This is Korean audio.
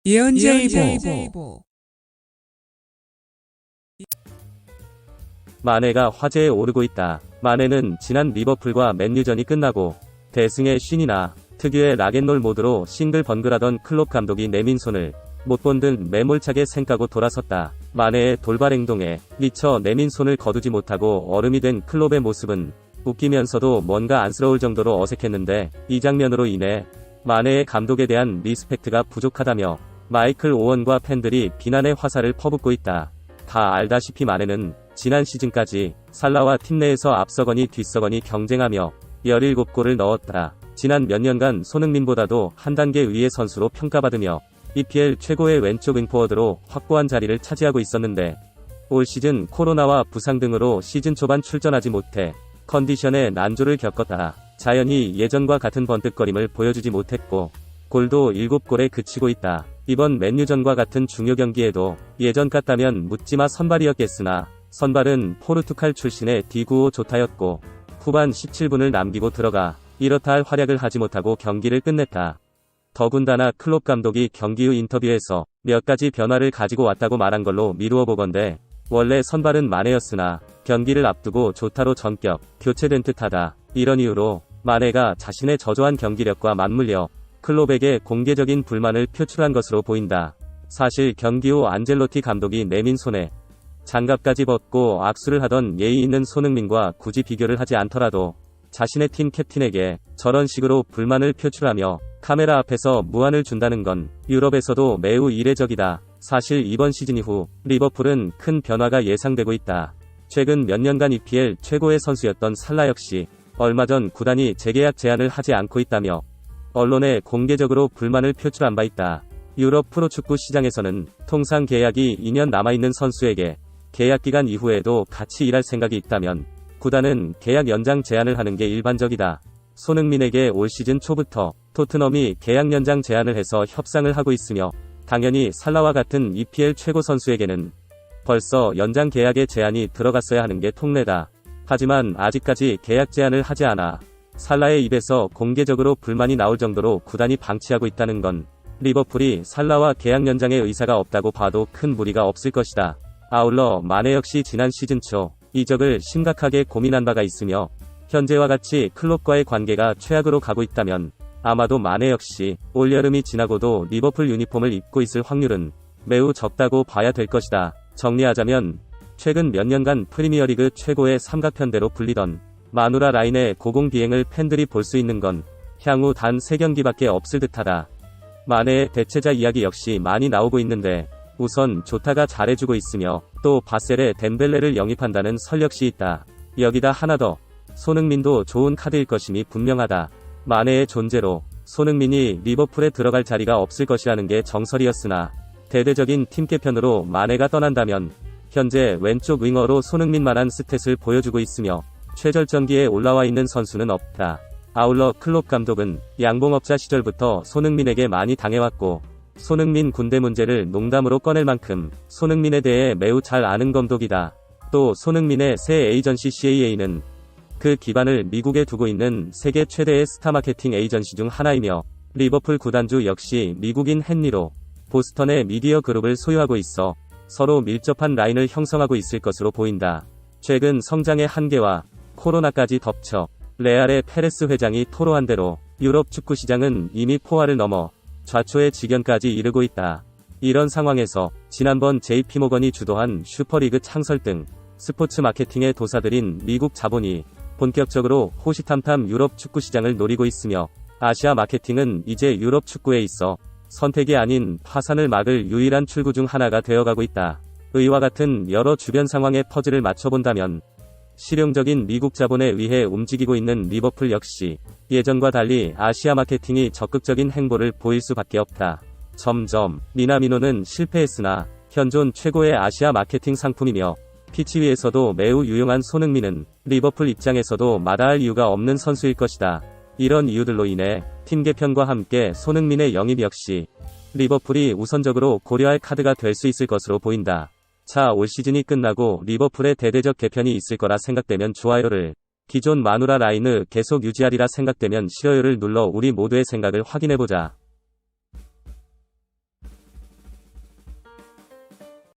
예언자이보 마네가 화제에 오르고 있다. 마네는 지난 리버풀과 맨유전이 끝나고 대승의 쉰이나 특유의 락앤롤 모드로 싱글 번글하던 클롭 감독이 내민 손을 못 본 듯 매몰차게 생까고 돌아섰다. 마네의 돌발 행동에 미처 내민 손을 거두지 못하고 얼음이 된 클롭의 모습은 웃기면서도 뭔가 안쓰러울 정도로 어색했는데, 이 장면으로 인해 마네의 감독에 대한 리스펙트가 부족하다며 마이클 오원과 팬들이 비난의 화살을 퍼붓고 있다. 다 알다시피 마네는 지난 시즌까지 살라와 팀 내에서 앞서거니 뒤서거니 경쟁하며 17골을 넣었다. 지난 몇 년간 손흥민보다도 한 단계 위의 선수로 평가받으며 EPL 최고의 왼쪽 윙포워드로 확고한 자리를 차지하고 있었는데, 올 시즌 코로나와 부상 등으로 시즌 초반 출전하지 못해 컨디션에 난조를 겪었다. 자연히 예전과 같은 번뜩거림을 보여주지 못했고 골도 7골에 그치고 있다. 이번 맨유전과 같은 중요 경기에도 예전 같다면 묻지마 선발이었겠으나 선발은 포르투갈 출신의 디구오 조타였고 후반 17분을 남기고 들어가 이렇다 할 활약을 하지 못하고 경기를 끝냈다. 더군다나 클롭 감독이 경기 후 인터뷰에서 몇 가지 변화를 가지고 왔다고 말한 걸로 미루어 보건대 원래 선발은 마네였으나 경기를 앞두고 조타로 전격 교체된 듯하다. 이런 이유로 마네가 자신의 저조한 경기력과 맞물려 클롭에게 공개적인 불만을 표출한 것으로 보인다. 사실 경기 후 안젤로티 감독이 내민 손에 장갑까지 벗고 악수를 하던 예의 있는 손흥민과 굳이 비교를 하지 않더라도 자신의 팀 캡틴에게 저런 식으로 불만을 표출하며 카메라 앞에서 무안을 준다는 건 유럽에서도 매우 이례적이다. 사실 이번 시즌 이후 리버풀은 큰 변화가 예상되고 있다. 최근 몇 년간 EPL 최고의 선수였던 살라 역시 얼마 전 구단이 재계약 제안을 하지 않고 있다며 언론에 공개적으로 불만을 표출한 바 있다. 유럽 프로축구 시장에서는 통상 계약이 2년 남아있는 선수에게 계약기간 이후에도 같이 일할 생각이 있다면 구단은 계약 연장 제안을 하는 게 일반적이다. 손흥민에게 올 시즌 초부터 토트넘이 계약 연장 제안을 해서 협상을 하고 있으며, 당연히 살라와 같은 EPL 최고 선수에게는 벌써 연장 계약의 제안이 들어갔어야 하는 게 통례다. 하지만 아직까지 계약 제안을 하지 않아 살라의 입에서 공개적으로 불만이 나올 정도로 구단이 방치하고 있다는 건 리버풀이 살라와 계약 연장의 의사가 없다고 봐도 큰 무리가 없을 것이다. 아울러 마네 역시 지난 시즌 초 이적을 심각하게 고민한 바가 있으며 현재와 같이 클롭과의 관계가 최악으로 가고 있다면 아마도 마네 역시 올여름이 지나고도 리버풀 유니폼을 입고 있을 확률은 매우 적다고 봐야 될 것이다. 정리하자면 최근 몇 년간 프리미어리그 최고의 삼각편대로 불리던 마누라 라인의 고공비행을 팬들이 볼 수 있는 건 향후 단 3경기밖에 없을 듯하다. 마네의 대체자 이야기 역시 많이 나오고 있는데, 우선 조타가 잘해주고 있으며 또 바셀에 덴벨레를 영입한다는 설 역시 있다. 여기다 하나 더, 손흥민도 좋은 카드일 것임이 분명하다. 마네의 존재로 손흥민이 리버풀에 들어갈 자리가 없을 것이라는 게 정설이었으나 대대적인 팀 개편으로 마네가 떠난다면 현재 왼쪽 윙어로 손흥민만한 스탯을 보여주고 있으며 최절정기에 올라와 있는 선수는 없다. 아울러 클롭 감독은 양봉업자 시절부터 손흥민에게 많이 당해왔고 손흥민 군대 문제를 농담으로 꺼낼 만큼 손흥민에 대해 매우 잘 아는 감독이다. 또 손흥민의 새 에이전시 CAA는 그 기반을 미국에 두고 있는 세계 최대의 스타 마케팅 에이전시 중 하나이며 리버풀 구단주 역시 미국인 헨리로 보스턴의 미디어 그룹을 소유하고 있어 서로 밀접한 라인을 형성하고 있을 것으로 보인다. 최근 성장의 한계와 코로나까지 덮쳐 레알의 페레스 회장이 토로한 대로 유럽 축구 시장은 이미 포화를 넘어 좌초의 직연까지 이르고 있다. 이런 상황에서 지난번 JP모건이 주도한 슈퍼리그 창설 등 스포츠 마케팅의 도사들인 미국 자본이 본격적으로 호시탐탐 유럽 축구 시장을 노리고 있으며, 아시아 마케팅은 이제 유럽 축구에 있어 선택이 아닌 파산을 막을 유일한 출구 중 하나가 되어가고 있다. 의와 같은 여러 주변 상황에 퍼즐을 맞춰본다면 실용적인 미국 자본에 의해 움직이고 있는 리버풀 역시 예전과 달리 아시아 마케팅이 적극적인 행보를 보일 수밖에 없다. 점점 미나미노는 실패했으나 현존 최고의 아시아 마케팅 상품이며 피치 위에서도 매우 유용한 손흥민은 리버풀 입장에서도 마다할 이유가 없는 선수일 것이다. 이런 이유들로 인해 팀 개편과 함께 손흥민의 영입 역시 리버풀이 우선적으로 고려할 카드가 될 수 있을 것으로 보인다. 자, 올 시즌이 끝나고 리버풀의 대대적 개편이 있을 거라 생각되면 좋아요를, 기존 마누라 라인을 계속 유지하리라 생각되면 싫어요를 눌러 우리 모두의 생각을 확인해보자.